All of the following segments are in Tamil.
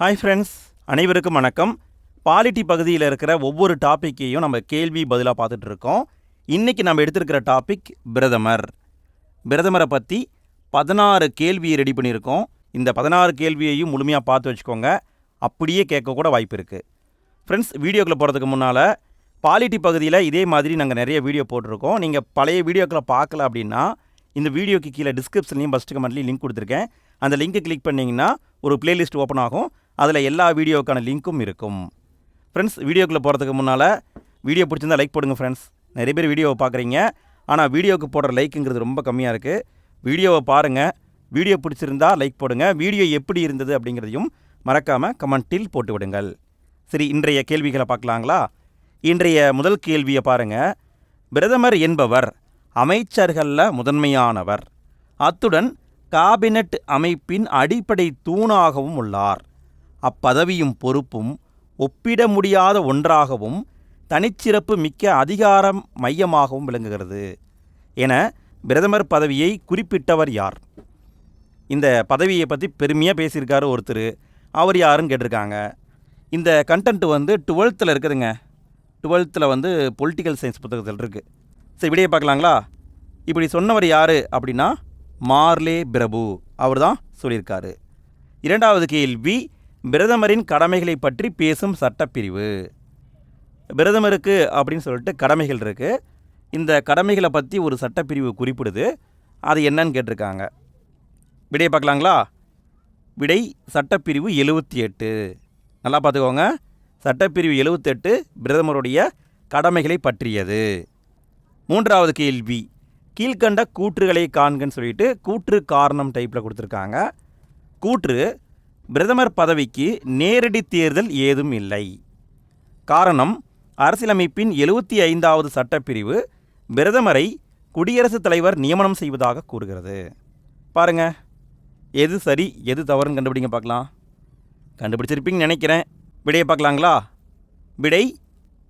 ஹாய் ஃப்ரெண்ட்ஸ், அனைவருக்கும் வணக்கம். பாலிட்டி பகுதியில் இருக்கிற ஒவ்வொரு டாப்பிக்கையும் நம்ம கேள்வி பதிலாக பார்த்துட்டு இருக்கோம். இன்றைக்கி நம்ம எடுத்திருக்கிற டாபிக் பிரதமரை பற்றி 16 கேள்வியை ரெடி பண்ணியிருக்கோம். இந்த 16 கேள்வியையும் முழுமையாக பார்த்து வச்சுக்கோங்க, அப்படியே கேட்கக்கூட வாய்ப்பு இருக்குது. ஃப்ரெண்ட்ஸ், வீடியோக்குள்ளே போகிறதுக்கு முன்னால் பாலிட்டி பகுதியில் இதே மாதிரி நாங்கள் நிறைய வீடியோ போட்டிருக்கோம். நீங்கள் பழைய வீடியோக்களை பார்க்கல அப்படின்னா இந்த வீடியோக்கு கீழே டிஸ்கிரிப்ஷன்லையும் ஃபஸ்ட்டு கமெண்ட்லையும் லிங்க் கொடுத்துருக்கேன். அந்த லிங்க்கை கிளிக் பண்ணிங்கன்னா ஒரு பிளேலிஸ்ட் ஓப்பன் ஆகும். அதில் எல்லா வீடியோக்கான லிங்க்கும் இருக்கும். ஃப்ரெண்ட்ஸ், வீடியோக்குள்ளே போகிறதுக்கு முன்னால் வீடியோ பிடிச்சிருந்தால் லைக் போடுங்க. ஃப்ரெண்ட்ஸ், நிறைய பேர் வீடியோவை பார்க்குறீங்க, ஆனால் வீடியோவுக்கு போடுற லைக்குங்கிறது ரொம்ப கம்மியாக இருக்குது. வீடியோவை பாருங்கள், வீடியோ பிடிச்சிருந்தா லைக் போடுங்க. வீடியோ எப்படி இருந்தது அப்படிங்கிறதையும் மறக்காமல் கமெண்ட்டில் போட்டு விடுங்கள். சரி, இன்றைய கேள்விகளை பார்க்கலாங்களா? இன்றைய முதல் கேள்வியை பாருங்கள். பிரதமர் என்பவர் அமைச்சர்களில் முதன்மையானவர், அத்துடன் காபினட் அமைப்பின் அடிப்படை தூணாகவும் உள்ளார். அப்பதவியும் பொறுப்பும் ஒப்பிட முடியாத ஒன்றாகவும் தனிச்சிறப்பு மிக்க அதிகாரம் மையமாகவும் விளங்குகிறது என பிரதமர் பதவியை குறிப்பிட்டவர் யார்? இந்த பதவியை பற்றி பெருமையாக பேசியிருக்காரு ஒருத்தர். அவர் யாருன்னு கேட்டிருக்காங்க. இந்த கண்டென்ட் 12th இருக்குதுங்க. 12th பொலிட்டிக்கல் சயின்ஸ் புத்தகத்தில் இருக்குது. சரி, விடையை பார்க்கலாங்களா? இப்படி சொன்னவர் யார் அப்படின்னா மார்லே பிரபு. அவர் தான் சொல்லியிருக்காரு. இரண்டாவது கேள்வி, பிரதமரின் கடமைகளை பற்றி பேசும் சட்டப்பிரிவு. பிரதமருக்கு அப்படின்னு சொல்லிட்டு கடமைகள் இருக்குது. இந்த கடமைகளை பற்றி ஒரு சட்டப்பிரிவு குறிப்பிடுது. அது என்னன்னு கேட்டிருக்காங்க. விடையை பார்க்கலாங்களா? விடை சட்டப்பிரிவு 78. நல்லா பார்த்துக்கோங்க. சட்டப்பிரிவு 78 பிரதமருடைய கடமைகளை பற்றியது. மூன்றாவது கேள்வி, கீழ்கண்ட கூற்றுகளை காண்கன்னு சொல்லிட்டு கூற்று காரணம் டைப்பில் கொடுத்துருக்காங்க. கூற்று, பிரதமர் பதவிக்கு நேரடி தேர்தல் ஏதும் இல்லை. காரணம், அரசியலமைப்பின் 75வது சட்டப்பிரிவு பிரதமரை குடியரசுத் தலைவர் நியமனம் செய்வதாக கூறுகிறது. பாருங்கள், எது சரி எது தவறுன்னு கண்டுபிடிங்க பார்க்கலாம். கண்டுபிடிச்சிருப்பீங்கன்னு நினைக்கிறேன். விடையை பார்க்கலாங்களா? விடை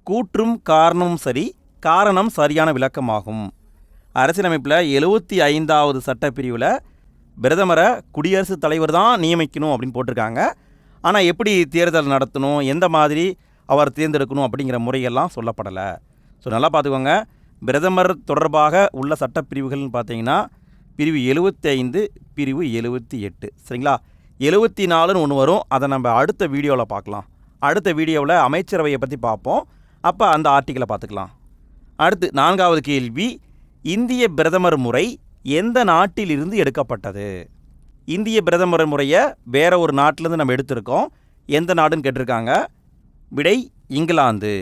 கூற்றும் காரணமும் சரி, காரணம் சரியான விளக்கமாகும். அரசியலமைப்பில் 75வது சட்டப்பிரிவில் பிரதமரை குடியரசுத் தலைவர் தான் நியமிக்கணும் அப்படின்னு போட்டிருக்காங்க. ஆனால் எப்படி தேர்தல் நடத்தணும், எந்த மாதிரி அவர் தேர்ந்தெடுக்கணும் அப்படிங்கிற முறையெல்லாம் சொல்லப்படலை. ஸோ நல்லா பார்த்துக்கோங்க. பிரதமர் தொடர்பாக உள்ள சட்டப்பிரிவுகள்னு பார்த்தீங்கன்னா பிரிவு 75, பிரிவு 78. சரிங்களா? 74ன்னு ஒன்று வரும். அதை நம்ம அடுத்த வீடியோவில் பார்க்கலாம். அடுத்த வீடியோவில் அமைச்சரவையை பற்றி பார்ப்போம். அப்போ அந்த ஆர்டிக்கலை பார்த்துக்கலாம். அடுத்து 4வது கேள்வி, இந்திய பிரதமர் முறை எந்த நாட்டிலிருந்து எடுக்கப்பட்டது? இந்திய பிரதமர் முறையை வேற ஒரு நாட்டிலேருந்து நம்ம எடுத்திருக்கோம். எந்த நாடுன்னு கேட்டிருக்காங்க. விடை இங்கிலாந்து.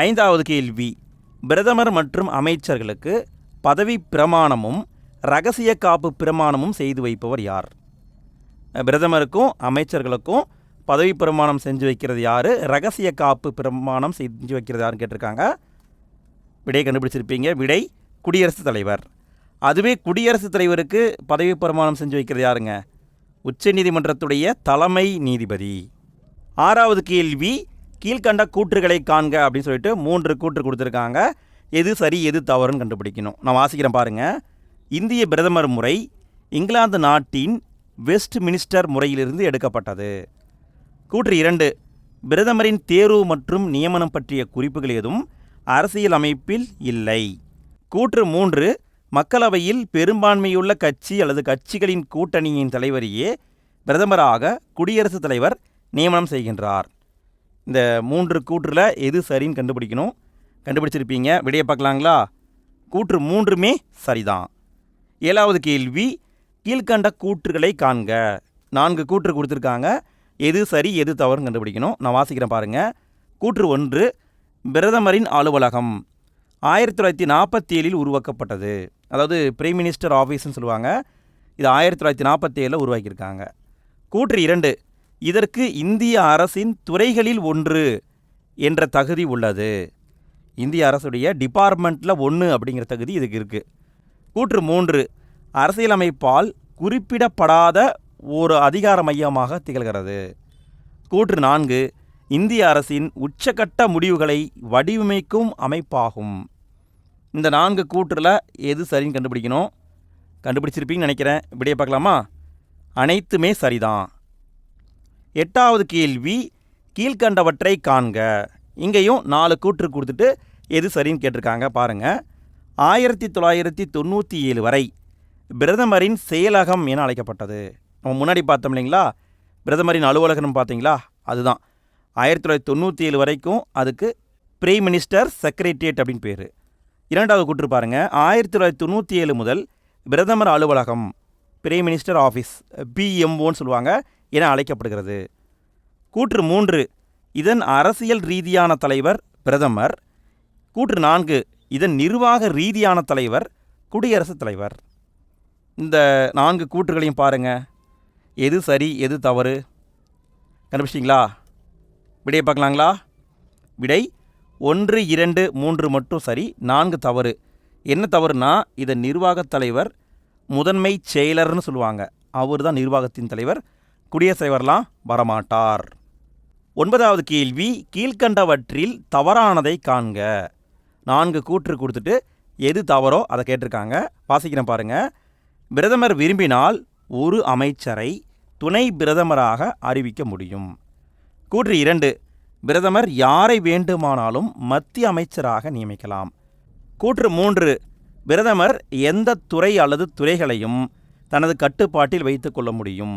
5வது கேள்வி, பிரதமர் மற்றும் அமைச்சர்களுக்கு பதவி பிரமாணமும் இரகசிய காப்பு பிரமாணமும் செய்து வைப்பவர் யார்? பிரதமருக்கும் அமைச்சர்களுக்கும் பதவி பிரமாணம் செஞ்சு வைக்கிறது யார்? இரகசிய காப்பு பிரமாணம் செஞ்சு வைக்கிறது யாருன்னு கேட்டிருக்காங்க. விடை கண்டுபிடிச்சிருப்பீங்க. விடை குடியரசுத் தலைவர். அதுவே குடியரசுத் தலைவருக்கு பதவி பிரமாணம் செஞ்சு வைக்கிறது யாருங்க? உச்சநீதிமன்றத்துடைய தலைமை நீதிபதி. 6வது கேள்வி, கீழ்கண்ட கூற்றுகளை காண்க அப்படின்னு சொல்லிட்டு 3 கூற்று கொடுத்துருக்காங்க. எது சரி எது தவறுன்னு கண்டுபிடிக்கணும். நான் வாசிக்கிறேன் பாருங்கள். இந்திய பிரதமர் முறை இங்கிலாந்து நாட்டின் வெஸ்ட் மினிஸ்டர் முறையிலிருந்து எடுக்கப்பட்டது. கூற்று 2, பிரதமரின் தேர்வு மற்றும் நியமனம் பற்றிய குறிப்புகள் எதுவும் அரசியல் அமைப்பில் இல்லை. கூற்று 3, மக்களவையில் பெரும்பான்மையுள்ள கட்சி அல்லது கட்சிகளின் கூட்டணியின் தலைவரையே பிரதமராக குடியரசுத் தலைவர் நியமனம் செய்கின்றார். இந்த 3 கூற்றில் எது சரின்னு கண்டுபிடிக்கணும். கண்டுபிடிச்சிருப்பீங்க. விடையை பார்க்கலாங்களா? கூற்று 3மே சரிதான். 7வது கேள்வி, கீழ்கண்ட கூற்றுகளை காண்க. 4 கூற்று கொடுத்துருக்காங்க. எது சரி எது தவறுன்னு கண்டுபிடிக்கணும். நான் வாசிக்கிறேன் பாருங்கள். கூற்று 1, பிரதமரின் அலுவலகம் 1947 உருவாக்கப்பட்டது. அதாவது பிரைம் மினிஸ்டர் ஆஃபீஸ்ன்னு சொல்லுவாங்க. இது 1947 உருவாக்கியிருக்காங்க. கூற்று 2, இதற்கு இந்திய அரசின் துறைகளில் ஒன்று என்ற தகுதி உள்ளது. இந்திய அரசுடைய டிபார்ட்மெண்ட்டில் 1 அப்படிங்கிற தகுதி இதுக்கு இருக்குது. கூற்று 3, அரசியலமைப்பால் குறிப்பிடப்படாத ஒரு அதிகார மையமாக திகழ்கிறது. கூற்று 4, இந்திய அரசின் உச்சக்கட்ட முடிவுகளை வடிவமைக்கும் அமைப்பாகும். இந்த 4 கூற்றில் எது சரின்னு கண்டுபிடிக்கணும். கண்டுபிடிச்சிருப்பீங்கன்னு நினைக்கிறேன். விடையை பார்க்கலாமா? அனைத்துமே சரிதான். 8வது கேள்வி கீழ்கண்டவற்றை காண்க. இங்கேயும் 4 கூற்று கொடுத்துட்டு எது சரின்னு கேட்டிருக்காங்க பாருங்கள். 1997 வரை பிரதமரின் செயலகம் என அழைக்கப்பட்டது. நம்ம முன்னாடி பார்த்தோம் இல்லைங்களா, பிரதமரின் அலுவலகம் பார்த்தீங்களா, அதுதான் 1997 வரைக்கும் அதுக்கு பிரைம் மினிஸ்டர் செக்ரட்டரியேட் அப்படின்னு பேர். 2வது கூற்று பாருங்கள், 1997 முதல் பிரதமர் அலுவலகம் பிரைம் மினிஸ்டர் ஆஃபீஸ் பிஎம்ஓன்னு சொல்லுவாங்க என அழைக்கப்படுகிறது. கூற்று 3, இதன் அரசியல் ரீதியான தலைவர் பிரதமர். கூற்று 4, இதன் நிர்வாக ரீதியான தலைவர் குடியரசுத் தலைவர். இந்த 4 கூற்றுகளையும் பாருங்கள், எது சரி எது தவறு கண்டுபிடிச்சிங்களா? விடையை பார்க்கலாங்களா? விடை 1, 2, 3 மட்டும் சரி, 4 தவறு. என்ன தவறுனா, இதன் நிர்வாகத் தலைவர் முதன்மை செயலர்னு சொல்லுவாங்க, அவர் தான் நிர்வாகத்தின் தலைவர், குடியரசுத் தலைவர்லாம் வரமாட்டார். 9வது கேள்வி கீழ்கண்டவற்றில் தவறானதை காண்க. 4 கூற்று கொடுத்துட்டு எது தவறோ அதை கேட்டிருக்காங்க. வாசிக்கிறேன் பாருங்கள். பிரதமர் விரும்பினால் ஒரு அமைச்சரை துணை பிரதமராக அறிவிக்க முடியும். கூற்று 2, பிரதமர் யாரை வேண்டுமானாலும் மத்திய அமைச்சராக நியமிக்கலாம். கூற்று 3, பிரதமர் எந்த துறை அல்லது துறைகளையும் தனது கட்டுப்பாட்டில் வைத்து கொள்ள முடியும்.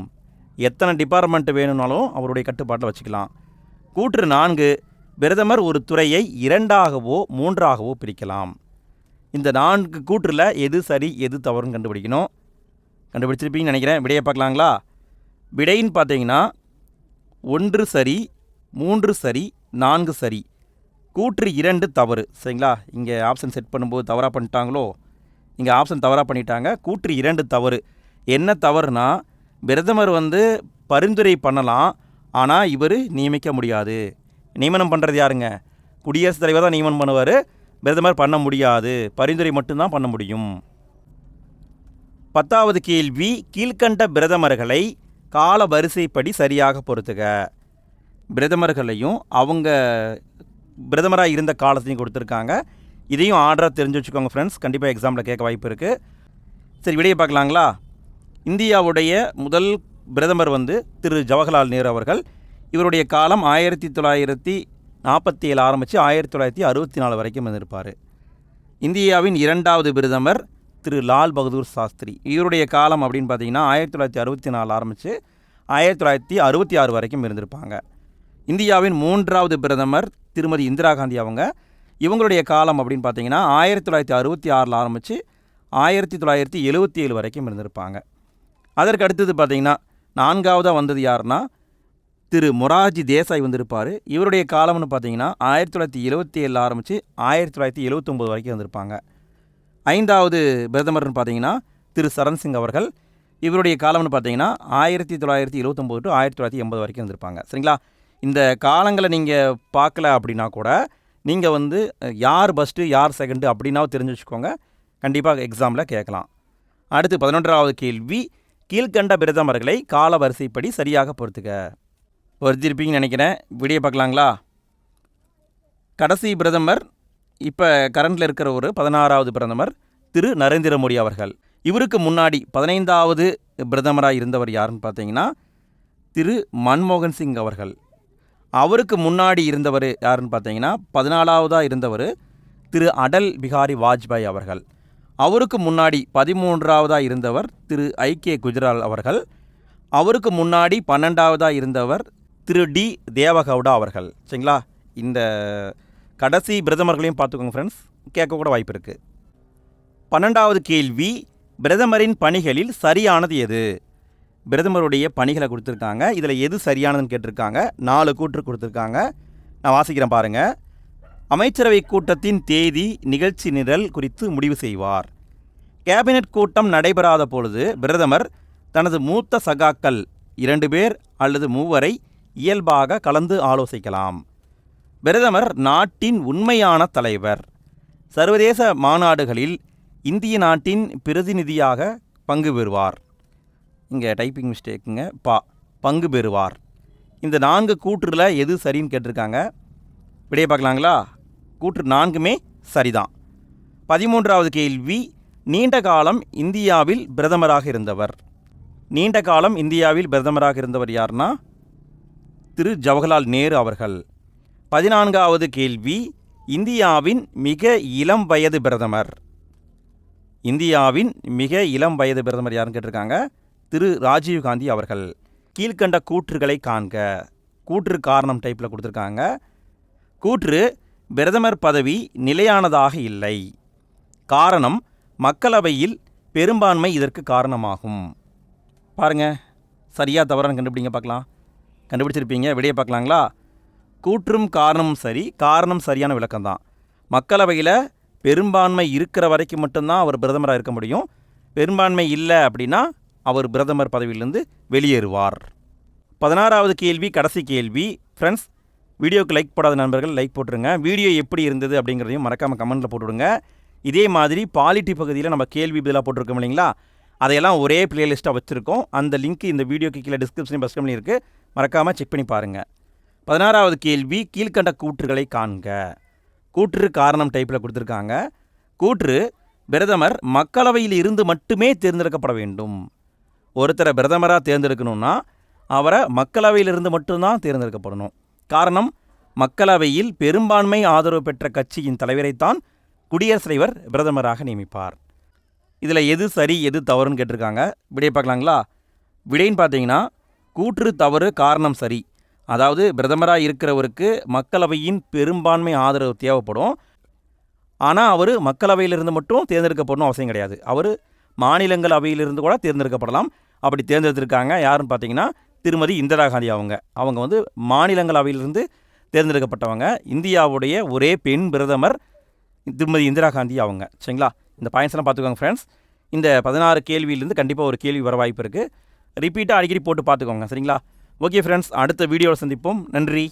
எத்தனை டிபார்ட்மெண்ட் வேணும்னாலும் அவருடைய கட்டுப்பாட்டில் வச்சுக்கலாம். கூற்று 4, பிரதமர் ஒரு துறையை 2ஆகவோ 3ஆகவோ பிரிக்கலாம். இந்த 4 கூற்றில் எது சரி எது தவறுன்னு கண்டுபிடிக்கணும். கண்டுபிடிச்சிருப்பீங்கன்னு நினைக்கிறேன். விடையை பார்க்கலாங்களா? விடைன்னு பார்த்தீங்கன்னா 1 சரி, 3 சரி, 4 சரி. கூற்று 2 தவறு. சரிங்களா? இங்கே ஆப்ஷன் செட் பண்ணும்போது தவறாக பண்ணிட்டாங்களோ, இங்கே ஆப்ஷன் தவறாக பண்ணிட்டாங்க. கூற்று 2 தவறு. என்ன தவறுனா, பிரதமர் பரிந்துரை பண்ணலாம், ஆனால் இவர் நியமிக்க முடியாது. நியமனம் பண்ணுறது யாருங்க? குடியரசுத் தலைவர் தான் நியமனம் பண்ணுவார், பிரதமர் பண்ண முடியாது, பரிந்துரை மட்டும்தான் பண்ண முடியும். 10வது கேள்வி கீழ்கண்ட பிரதமர்களை கால வரிசைப்படி சரியாக பொறுத்துக. பிரதமர்களையும் அவங்க பிரதமராக இருந்த காலத்தையும் கொடுத்துருக்காங்க. இதையும் ஆர்டராக தெரிஞ்சு வச்சுக்கோங்க ஃப்ரெண்ட்ஸ், கண்டிப்பாக எக்ஸாமில் கேட்க வாய்ப்பு இருக்குது. சரி, விடையை பார்க்கலாங்களா? இந்தியாவுடைய முதல் பிரதமர் திரு ஜவஹர்லால் நேரு அவர்கள். இவருடைய காலம் 1947 ஆரம்பித்து 1964 வரைக்கும் இருந்திருப்பார். இந்தியாவின் 2வது பிரதமர் திரு லால் பகதூர் சாஸ்திரி. இவருடைய காலம் அப்படின்னு பார்த்தீங்கன்னா 1964 ஆரம்பித்து 1966 வரைக்கும் இருந்திருப்பாங்க. இந்தியாவின் 3வது பிரதமர் திருமதி இந்திரா காந்தி அவங்க. இவங்களுடைய காலம் அப்படின்னு பார்த்தீங்கன்னா 1966 ஆரம்பித்து 1977 வரைக்கும் இருந்திருப்பாங்க. அதற்கு அடுத்தது பார்த்தீங்கன்னா 4வதாக வந்தது யாருன்னா திரு மொரார்ஜி தேசாய் வந்திருப்பார். இவருடைய காலம்னு பார்த்தீங்கன்னா 1977 ஆரம்பித்து 1979 வரைக்கும் வந்திருப்பாங்க. 5வது பிரதமர்னு பார்த்தீங்கன்னா திரு சரண் சிங் அவர்கள். இவருடைய காலம்னு பார்த்தீங்கன்னா 1979 டு 1980 வரைக்கும் இருந்திருப்பாங்க. சரிங்களா? இந்த காலங்களை நீங்கள் பார்க்கல அப்படின்னா கூட நீங்கள் யார் ஃபஸ்ட்டு யார் செகண்டு அப்படின்னாவும் தெரிஞ்சு வச்சுக்கோங்க, கண்டிப்பாக எக்ஸாமில் கேட்கலாம். அடுத்து 11வது கேள்வி கீழ்கண்ட பிரதமர்களை கால வரிசைப்படி சரியாக பொறுத்துக்க. பொறுத்திருப்பீங்கன்னு நினைக்கிறேன். விடையை பார்க்கலாங்களா? கடைசி பிரதமர் இப்போ கரண்டில் இருக்கிற ஒரு 16வது பிரதமர் திரு நரேந்திர மோடி அவர்கள். இவருக்கு முன்னாடி 15வது பிரதமராக இருந்தவர் யாருன்னு பார்த்தீங்கன்னா திரு மன்மோகன் சிங் அவர்கள். அவருக்கு முன்னாடி இருந்தவர் யாருன்னு பார்த்தீங்கன்னா 14வதாக இருந்தவர் திரு அடல் பிகாரி வாஜ்பாய் அவர்கள். அவருக்கு முன்னாடி 13வதாக இருந்தவர் திரு ஐகே குஜ்ரால் அவர்கள். அவருக்கு முன்னாடி 12வதாக இருந்தவர் திரு டி தேவகவுடா அவர்கள். சரிங்களா? இந்த கடைசி பிரதமர்களையும் பார்த்துக்கோங்க ஃப்ரெண்ட்ஸ், கேட்கக்கூட வாய்ப்பு இருக்குது. 12வது கேள்வி பிரதமரின் பணிகளில் சரியானது எது? பிரதமருடைய பணிகளை கொடுத்துருக்காங்க, இதில் எது சரியானதுன்னு கேட்டிருக்காங்க. 4 கூற்று கொடுத்துருக்காங்க. நான் வாசிக்கிறேன் பாருங்கள். அமைச்சரவை கூட்டத்தின் தேதி நிகழ்ச்சி நிரல் குறித்து முடிவு செய்வார். கேபினட் கூட்டம் நடைபெறாத பொழுது பிரதமர் தனது மூத்த சகாக்கள் 2 பேர் அல்லது 3 இயல்பாக கலந்து ஆலோசிக்கலாம். பிரதமர் நாட்டின் உண்மையான தலைவர். சர்வதேச மாநாடுகளில் இந்திய நாட்டின் பிரதிநிதியாக பங்கு பெறுவார். இங்கே டைப்பிங் மிஸ்டேக்குங்க, பங்கு பெறுவார். இந்த 4 கூற்றில் எது சரின்னு கேட்டிருக்காங்க. விடையை பார்க்கலாங்களா? கூற்று 4மே சரிதான். 13வது கேள்வி நீண்ட காலம் இந்தியாவில் பிரதமராக இருந்தவர். நீண்ட காலம் இந்தியாவில் பிரதமராக இருந்தவர் யாருன்னா திரு ஜவஹர்லால் நேரு அவர்கள். 14வது கேள்வி, இந்தியாவின் மிக இளம் வயது பிரதமர். இந்தியாவின் மிக இளம் வயது பிரதமர் யாருன்னு கேட்டிருக்காங்க, திரு ராஜீவ்காந்தி அவர்கள். கீழ்கண்ட கூற்றுகளை காண்க. கூற்று காரணம் டைப்பில் கொடுத்துருக்காங்க. கூற்று, பிரதமர் பதவி நிலையானதாக இல்லை. காரணம், மக்களவையில் பெரும்பான்மை இதற்கு காரணமாகும். பாருங்கள், சரியாக தவறான கண்டுபிடிங்க பார்க்கலாம். கண்டுபிடிச்சிருப்பீங்க, விடையை பார்க்கலாங்களா? கூற்றும் காரணமும் சரி, காரணம் சரியான விளக்கம்தான். மக்களவையில் பெரும்பான்மை இருக்கிற வரைக்கும் மட்டும்தான் அவர் பிரதமராக இருக்க முடியும். பெரும்பான்மை இல்லை அப்படின்னா அவர் பிரதமர் பதவியிலிருந்து வெளியேறுவார். 16வது கேள்வி, கடைசி கேள்வி. ஃப்ரெண்ட்ஸ், வீடியோக்கு லைக் போடாத நண்பர்கள் லைக் போட்டுருங்க. வீடியோ எப்படி இருந்தது அப்படிங்கிறதையும் மறக்காமல் கமெண்ட்டில் போட்டுவிடுங்க. இதே மாதிரி பாலிட்டி பகுதியில் நம்ம கேள்வி பதிலாக போட்டிருக்கோம் இல்லைங்களா, அதையெல்லாம் ஒரே பிளேலிஸ்ட்டாக வச்சுருக்கோம். அந்த லிங்க் இந்த வீடியோக்கு கீழே டிஸ்கிரிப்ஷன் பஸ்கம்லையும் இருக்குது, மறக்காமல் செக் பண்ணி பாருங்கள். 16வது கேள்வி, கீழ்கண்ட கூற்றுகளை காண்க. கூற்று காரணம் டைப்பில் கொடுத்துருக்காங்க. கூற்று, பிரதமர் மக்களவையில் இருந்து மட்டுமே தேர்ந்தெடுக்கப்பட வேண்டும். ஒருத்தரை பிரதமராக தேர்ந்தெடுக்கணும்னா அவரை மக்களவையிலிருந்து மட்டும்தான் தேர்ந்தெடுக்கப்படணும். காரணம், மக்களவையில் பெரும்பான்மை ஆதரவு பெற்ற கட்சியின் தலைவரைத்தான் குடியரசுத் தலைவர் பிரதமராக நியமிப்பார். இதில் எது சரி எது தவறுன்னு கேட்டிருக்காங்க. விடையை பார்க்கலாங்களா? விடைன்னு பார்த்தீங்கன்னா, கூற்று தவறு, காரணம் சரி. அதாவது பிரதமராக இருக்கிறவருக்கு மக்களவையின் பெரும்பான்மை ஆதரவு தேவைப்படும். ஆனால் அவர் மக்களவையிலிருந்து மட்டும் தேர்ந்தெடுக்கப்படணும் அவசியம் கிடையாது. அவர் மாநிலங்களவையிலிருந்து கூட தேர்ந்தெடுக்கப்படலாம். அப்படி தேர்ந்தெடுத்திருக்காங்க. யாருன்னு பார்த்தீங்கன்னா, திருமதி இந்திரா காந்தி அவங்க வந்து மாநிலங்களவையிலிருந்து தேர்ந்தெடுக்கப்பட்டவங்க. இந்தியாவுடைய ஒரே பெண் பிரதமர் திருமதி இந்திரா காந்தி அவங்க. சரிங்களா? இந்த பாயிண்ட்ஸ்லாம் பார்த்துக்கோங்க ஃப்ரெண்ட்ஸ். இந்த 16 கேள்வியிலேருந்து கண்டிப்பாக ஒரு கேள்வி வர வாய்ப்பு இருக்குது. ரிப்பீட்டாக அடிக்கடி போட்டு பார்த்துக்கோங்க. சரிங்களா? ஓகே ஃப்ரெண்ட்ஸ், அடுத்த வீடியோவில் சந்திப்போம். நன்றி.